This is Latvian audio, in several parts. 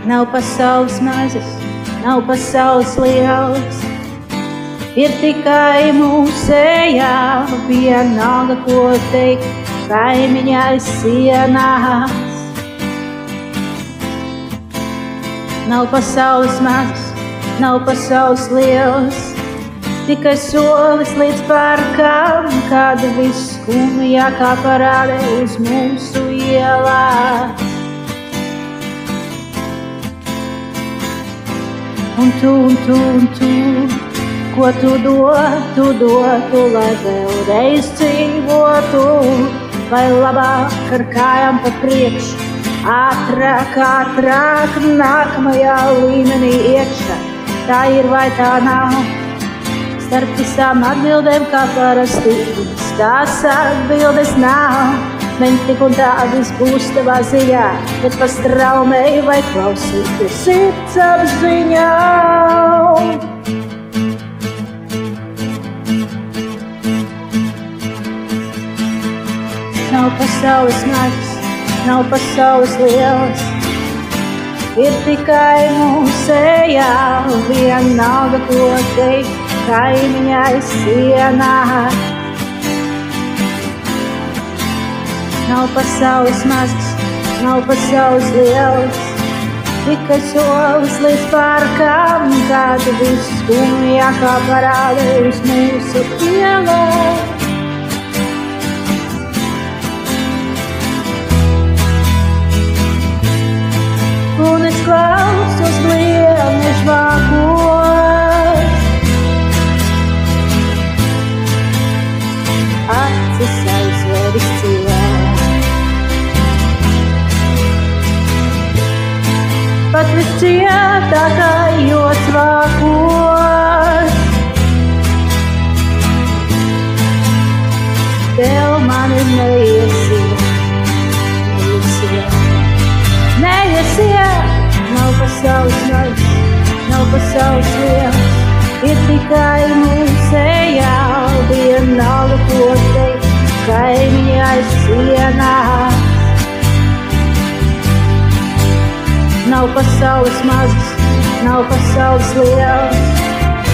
Nav pasaules mazas, nav pasaules lielas, ir tikai mūsējā, vienalga, ko teikt, kaimiņa aiz sienās. Nav pasaules mazas, nav pasaules lielas, tikai solis līdz parkam, kad viss skumjākā parāda uz mūsu ielās. Un tu, ko tu dotu, lai vēlreiz dzīvotu, vai labāk ar kājām pa priekšu, ātrāk, nākamajā līmenī iekšā. Tā ir vai tā nav, starp visām atbildēm kā parasti, tās atbildes nav. Men tik un tā viss būs tavā ziņā, bet pastraumēji vai klausīties sirds apziņā. Nav pasaules mazas, nav pasaules lielas, ir tikai mūsējā, vienalga, ko teikt, kaimiņa aiz sienās. Nav pasaules mazas, nav pasaules lielas, tikai solis līdz parkam, kad viss skumjākā parāda uz mūsu ielās. Un es klausos gliemežu vākos, acis aizveris ciet. Pat viscietākajos vākos, tev mani neiesiet. Nav pasaules mazas, nav pasaules lielas, ir tikai mūsējā, vienalga, ko teikt, kaimiņa aiz sienās. Nav pasaules mazas, nav pasaules lielas,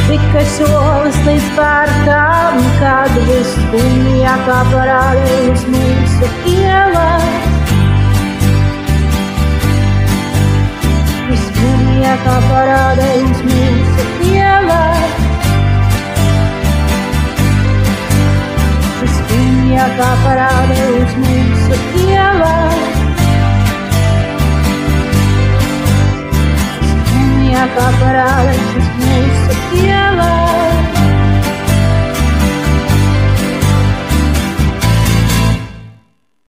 tikai solis līdz parkam, kad viss skumjākā parāda uz mūsu ielās. Viss skumjākā parāda uz mūsu ielās. Viss skumjākā parāda uz mūsu ielās. Kā parāda